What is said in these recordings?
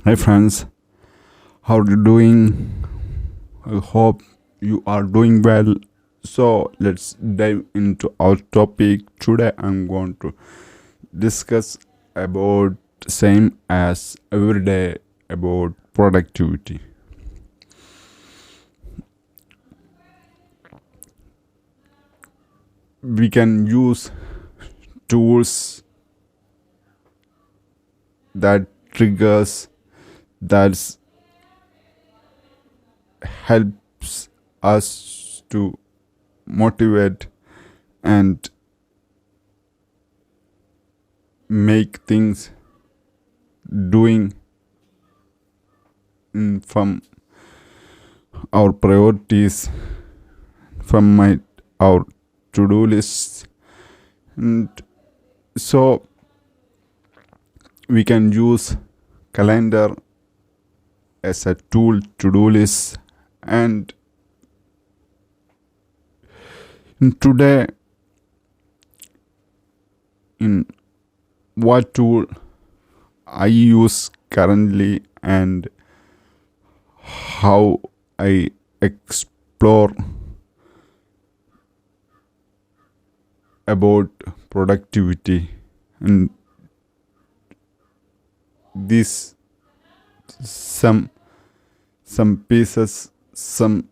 Hi friends, how are you doing? I hope you are doing well. So let's dive into our topic. Today I'm going to discuss about same as every day about productivity. We can use tools that triggers that helps us to motivate and make things doing from our priorities from our to-do lists, and so we can use calendar as a tool to-do list. And today, in what tool I use currently and how I explore about productivity, and this some pieces, some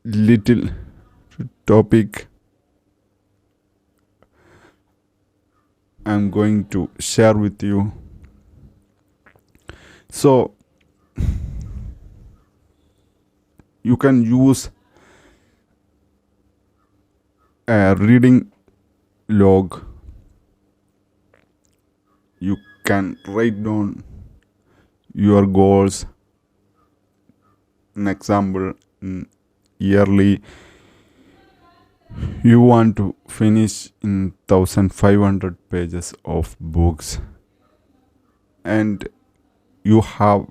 little topic I'm going to share with you. So you can use a reading log. You can write down your goals. An example, yearly you want to finish in 1500 pages of books, and you have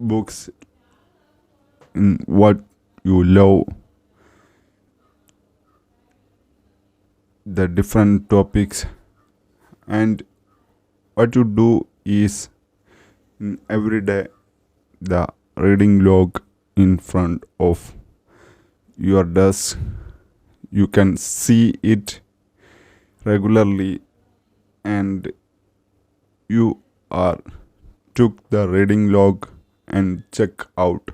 books in what you love, the different topics, and what you do is every day the reading log in front of your desk. You can see it regularly, and you are took the reading log and check out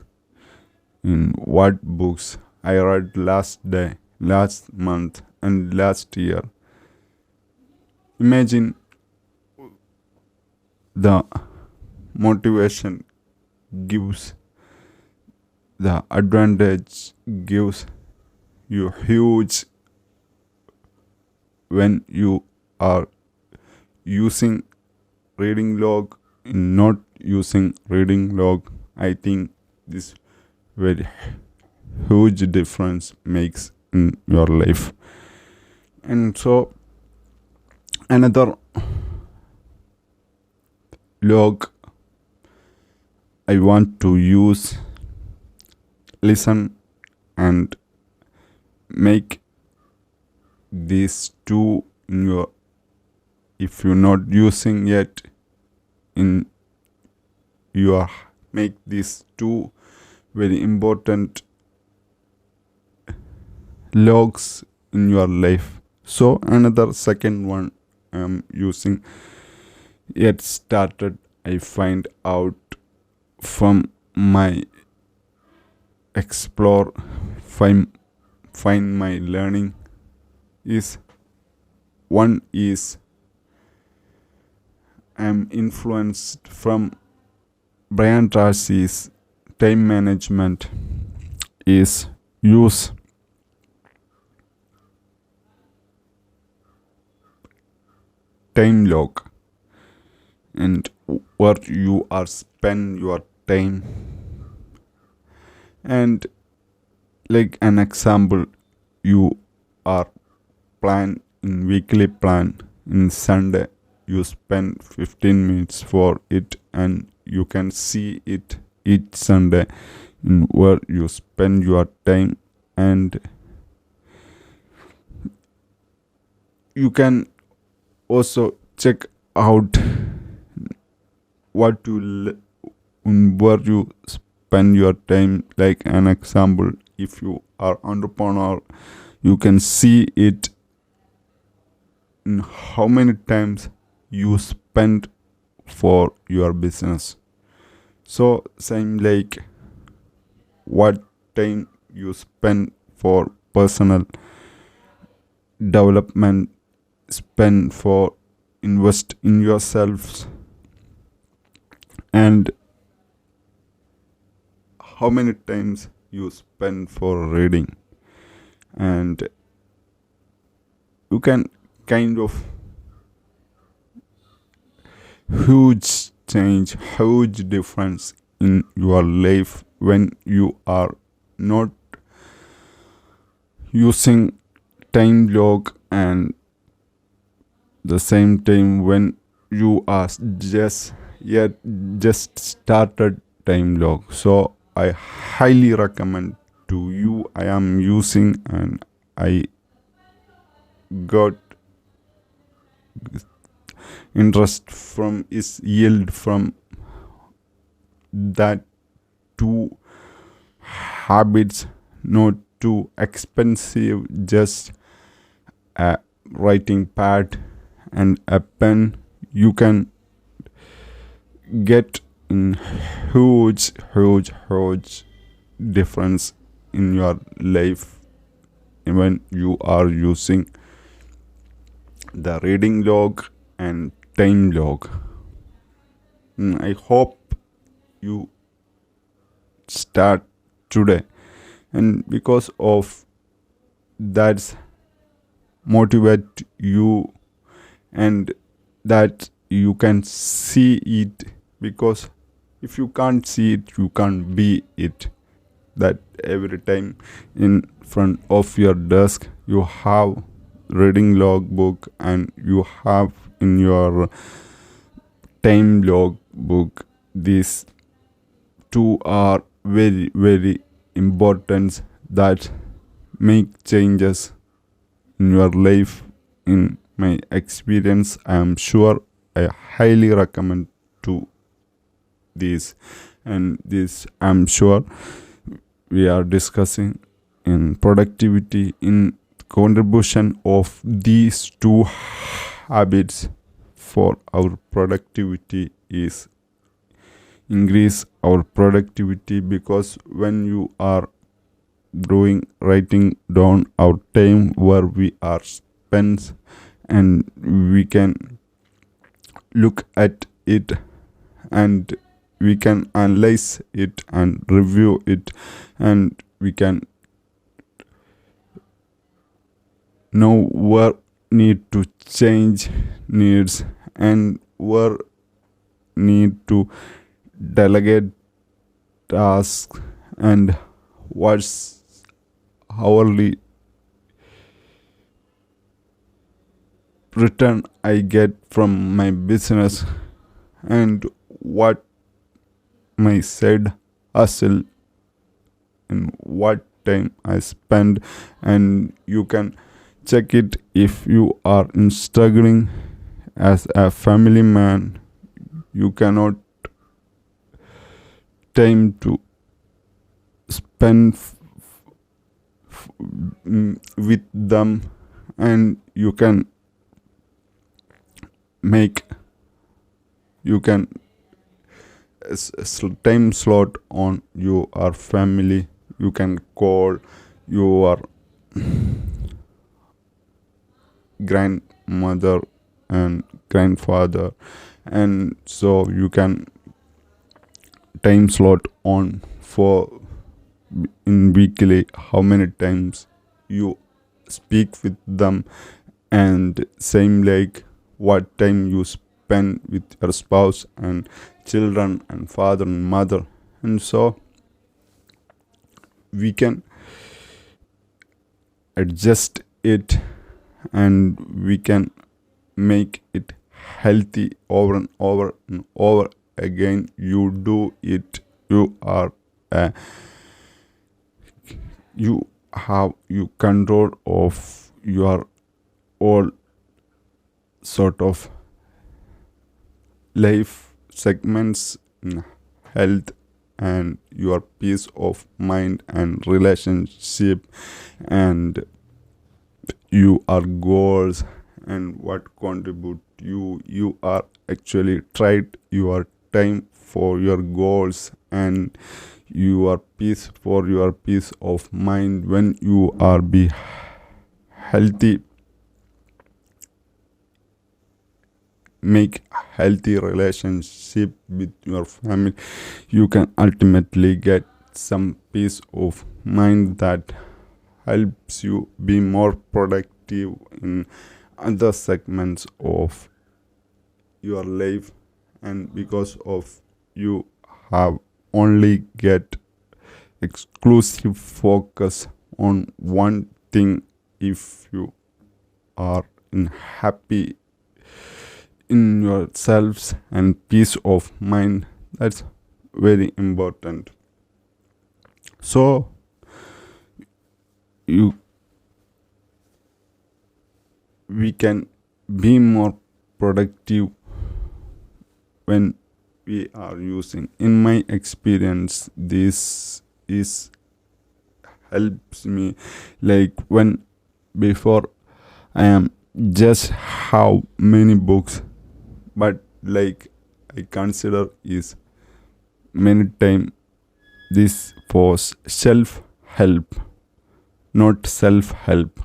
in what books I read last day, last month, and last year. Imagine the motivation gives, the advantage gives you huge when you are using reading log. In not using reading log, I think this very huge difference makes in your life. And so another log I want to use, listen and make these two in your, if you're not using yet, in your, make these two very important logs in your life. So another second one I'm using yet started, I find out from my explore, find my learning is, one is I'm influenced from Brian Tracy's time management, is use time log and where you are spend your time. And like an example, you are plan in weekly plan, in Sunday you spend 15 minutes for it, and you can see it each Sunday in where you spend your time, and you can also check out what where you spend your time. Like an example, if you are entrepreneur, you can see it in how many times you spend for your business. So same like what time you spend for personal development, spend for invest in yourselves, and how many times you spend for reading. And you can kind of huge change, huge difference in your life when you are not using time log, and the same time when you are just started time log. So I highly recommend to you. I am using, and I got interest from is yield from that two habits, not too expensive, just a writing pad and a pen. You can get in huge difference in your life when you are using the reading log and time log. I hope you start today, and because of that motivate you, and that you can see it, because if you can't see it, you can't be it. That every time in front of your desk you have reading log book, and you have in your time log book. These two are very important that make changes in your life. In my experience, I am sure I highly recommend to this, and this I'm sure we are discussing in productivity, in contribution of these two habits for our productivity is increase our productivity. Because when you are writing down our time where we are spent, and we can look at it, and we can analyze it and review it, and we can know where need to change needs, and where need to delegate tasks, and what's hourly return I get from my business, and what my side hustle, and what time I spend. And you can check it if you are in struggling as a family man. You cannot time to spend with them, and you can time slot on your family. You can call your grandmother and grandfather, and so you can time slot on for in weekly how many times you speak with them, and same like what time you spend with your spouse and children and father and mother. And so we can adjust it, and we can make it healthy over and over and over again. You do it, you are you have you control of your all sort of life segments in health and your peace of mind and relationship and your goals and what contribute you are actually tried your time for your goals and your peace for your peace of mind when you are be healthy, make healthy relationship with your family, you can ultimately get some peace of mind that helps you be more productive in other segments of your life. And because of you have only get exclusive focus on one thing, if you are in happy in yourselves and peace of mind, that's very important. So you we can be more productive when we are using, in my experience this is helps me, like when before I am just how many books, but like I consider is many time this was self help, not self help.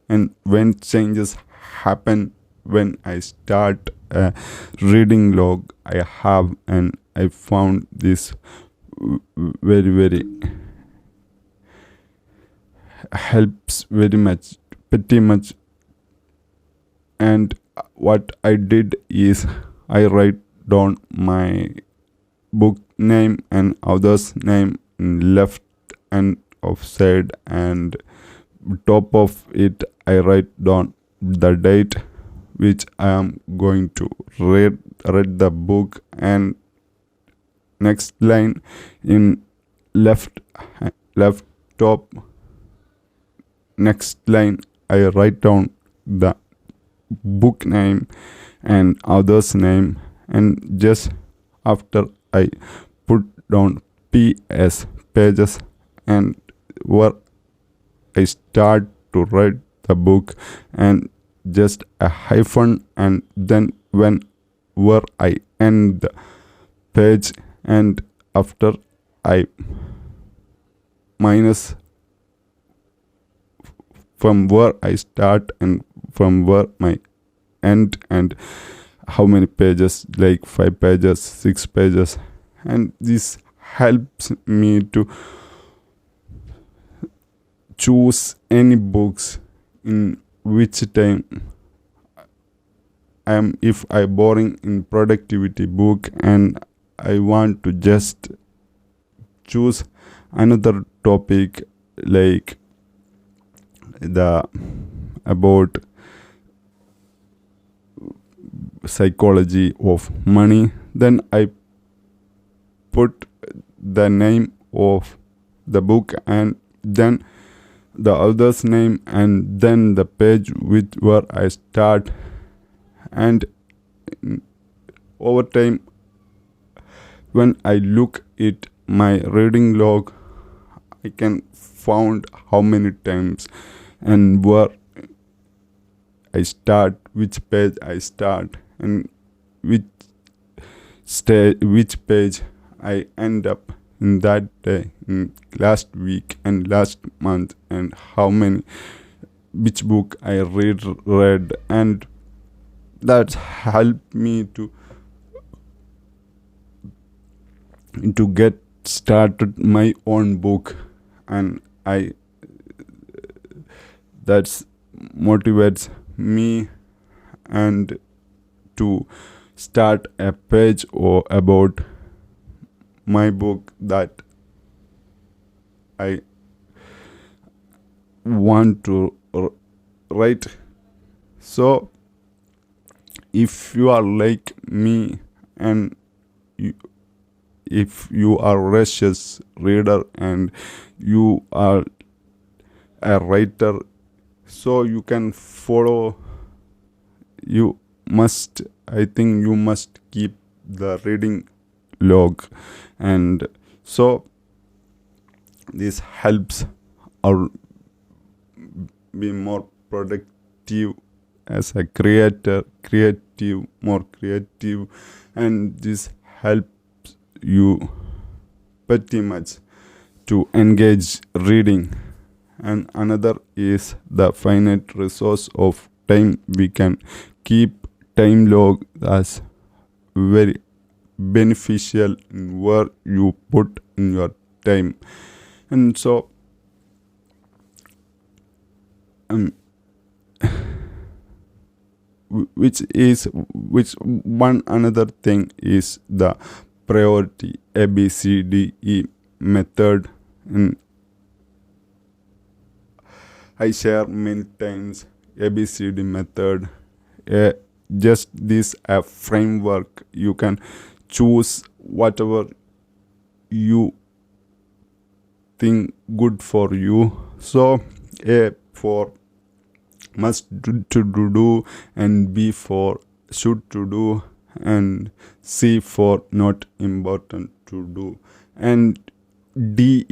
And when changes happen, when I start a reading log I have, and I found this very helps very much, pretty much. And what I did is I write down my book name and author's name in left and of side, and top of it I write down the date which I am going to read the book, and next line in left top, next line I write down the book name and author's name, and just after I put down PS pages, and where I start to write the book, and just a hyphen, and then when where I end the page, and after I minus from where I start and from where my end, and how many pages, like 5 pages, 6 pages. And this helps me to choose any books in which time I am, if I boring in productivity book and I want to just choose another topic, like the about psychology of money, then I put the name of the book and then the author's name and then the page with where I start. And over time, when I look at my reading log, I can found how many times and where I start, which page I start, and which page I end up in that day, in last week and last month, and how many, which book I read, and that helped me to get started my own book. And I that motivates me and to start a page or about my book that I want to write. So if you are like me and if you are a voracious reader and you are a writer, so you can follow, you you must keep the reading log, and so this helps or be more productive as a more creative, and this helps you pretty much to engage reading. And another is the finite resource of time. We can keep time log as very beneficial in where you put in your time. And so which one another thing is the priority ABCDE method. And I share many times ABCD method. Just this a framework. You can choose whatever you think good for you. So A for must to do, and B for should to do, and C for not important to do, and D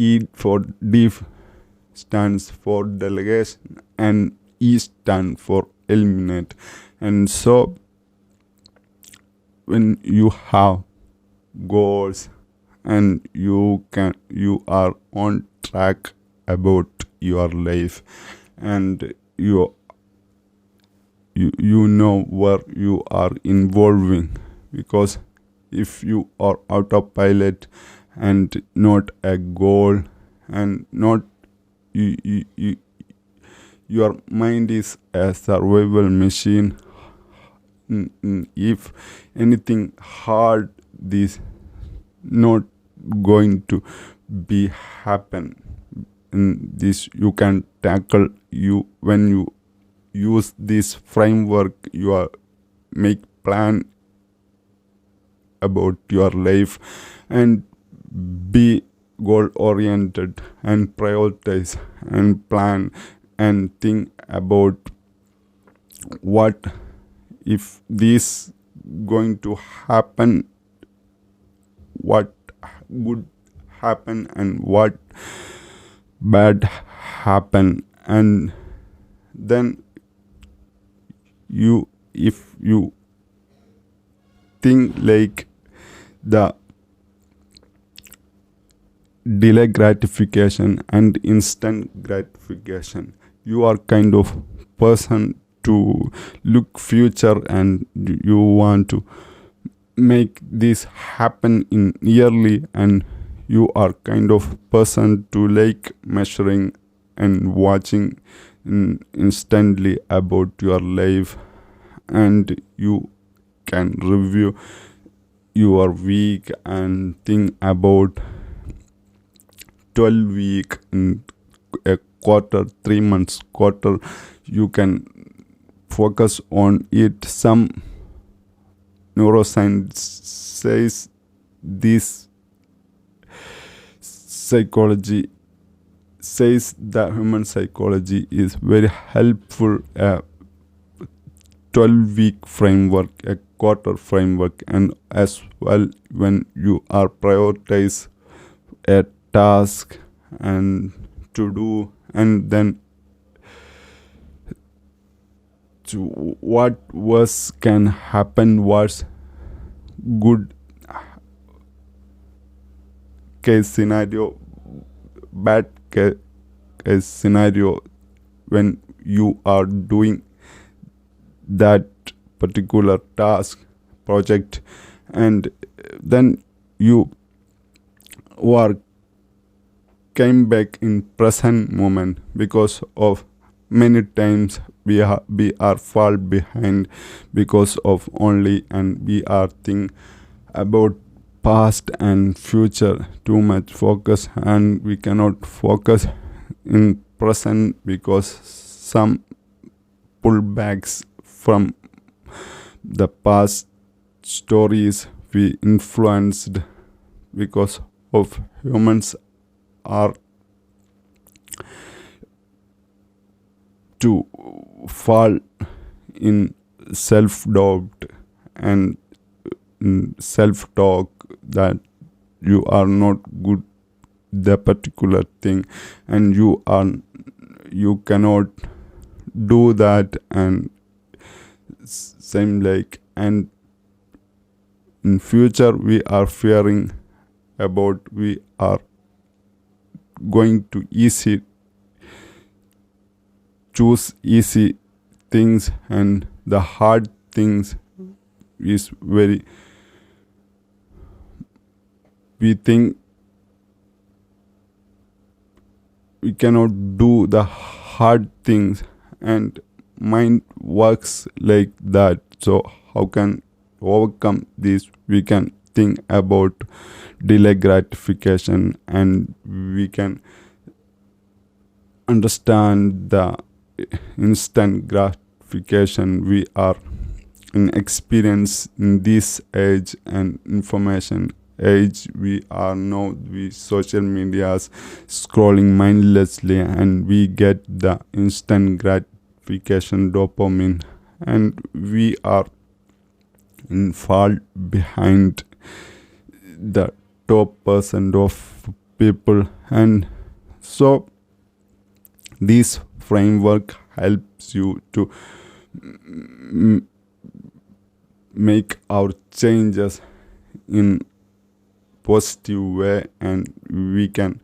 stands for delegation, and E stands for eliminate. And so when you have goals and you are on track about your life, and you know where you are involving, because if you are autopilot and not a goal, and not your mind is a survival machine. If anything hard, this not going to be happen. And this you can tackle you when you use this framework. You are make plan about your life, and be goal oriented, and prioritize, and plan, and think about what if this going to happen, what good happen, and what bad happen. And then if you think like the delay gratification and instant gratification, you are kind of person to look future, and you want to make this happen in yearly, and you are kind of person to like measuring and watching instantly about your life. And you can review your week and think about 12 week in a quarter, 3 months quarter. You can focus on it. Some neuroscience says this psychology says that human psychology is very helpful. 12-week framework, a quarter framework, and as well when you are prioritize a task and to do, and then to what worse can happen, what's good case scenario, bad case scenario when you are doing that particular task project. And then you are came back in present moment, because of many times we are fall behind because of only, and we are think about past and future too much focus, and we cannot focus in present because some pullbacks from the past stories we influenced, because of humans are to fall in self-doubt and self-talk that you are not good the particular thing, and you cannot do that, and same like, and in future we are fearing about we are going to choose easy things, and the hard things is very, we think we cannot do the hard things, and mind works like that. So how can overcome this? We can think about delay gratification, and we can understand the instant gratification we are in experience in this age and information age. We are now we social medias scrolling mindlessly, and we get the instant gratification dopamine, and we are in fall behind the top percent of people. And so this framework helps you to make our changes in positive way, and we can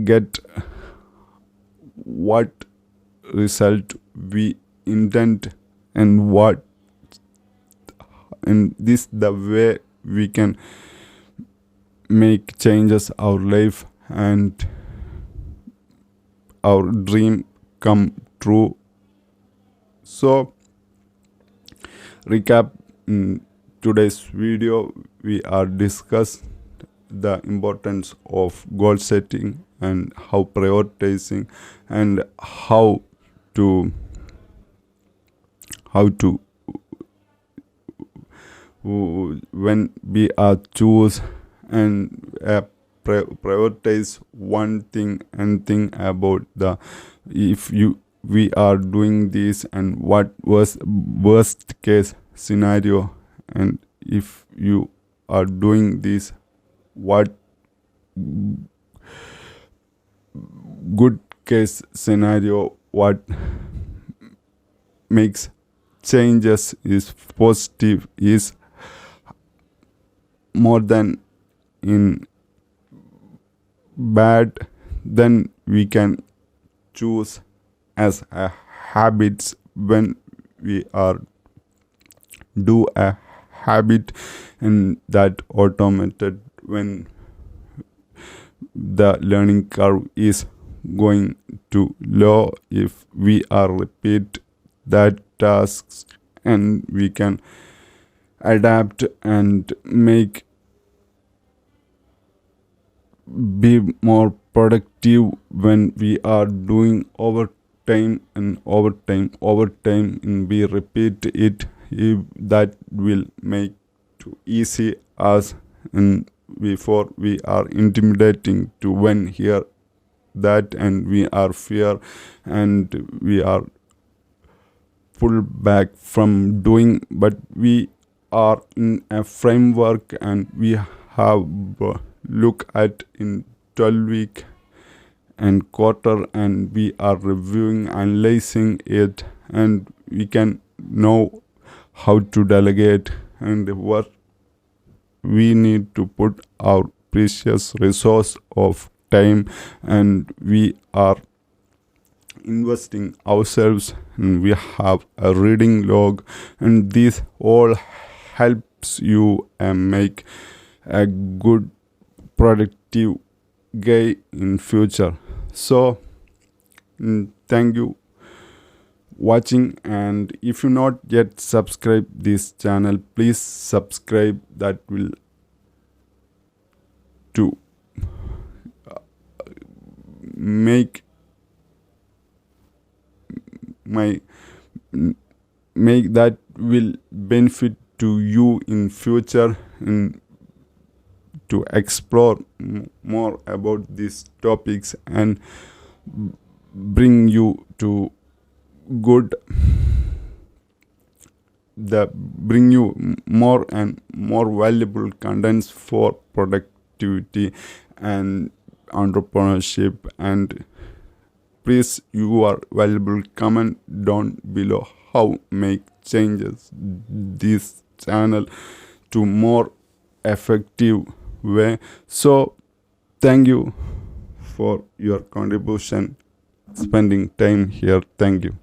get what result we intend, and what in this the way we can make changes our life and our dream come true. So recap, in today's video we are discussed the importance of goal setting, and how prioritizing, and how to when we are choose and prioritize one thing, and think about the if we are doing this, and what was worst case scenario, and if you are doing this, what good case scenario, what makes changes is positive, is more than in bad, then we can choose as a habits. When we are do a habit, and that automated, when the learning curve is going to low, if we are repeat that tasks, and we can adapt and make be more productive when we are doing overtime, and overtime, and we repeat it, if that will make too easy us, and before we are intimidating to when hear that, and we are fear, and we are pull back from doing. But we are in a framework, and we have look at in 12-week and quarter, and we are reviewing, analyzing it, and we can know how to delegate, and what we need to put our precious resource of time, and we are investing ourselves, and we have a reading log, and this all helps you make a good productive guy in future. So thank you watching, and if you not yet subscribe this channel, please subscribe. That will to make that will benefit to you in future, and to explore more about these topics, and bring you to good, the bring you more and more valuable contents for productivity and entrepreneurship. And please, your valuable comment down below how make changes this channel to more effective way. So thank you for your contribution, spending time here. Thank you.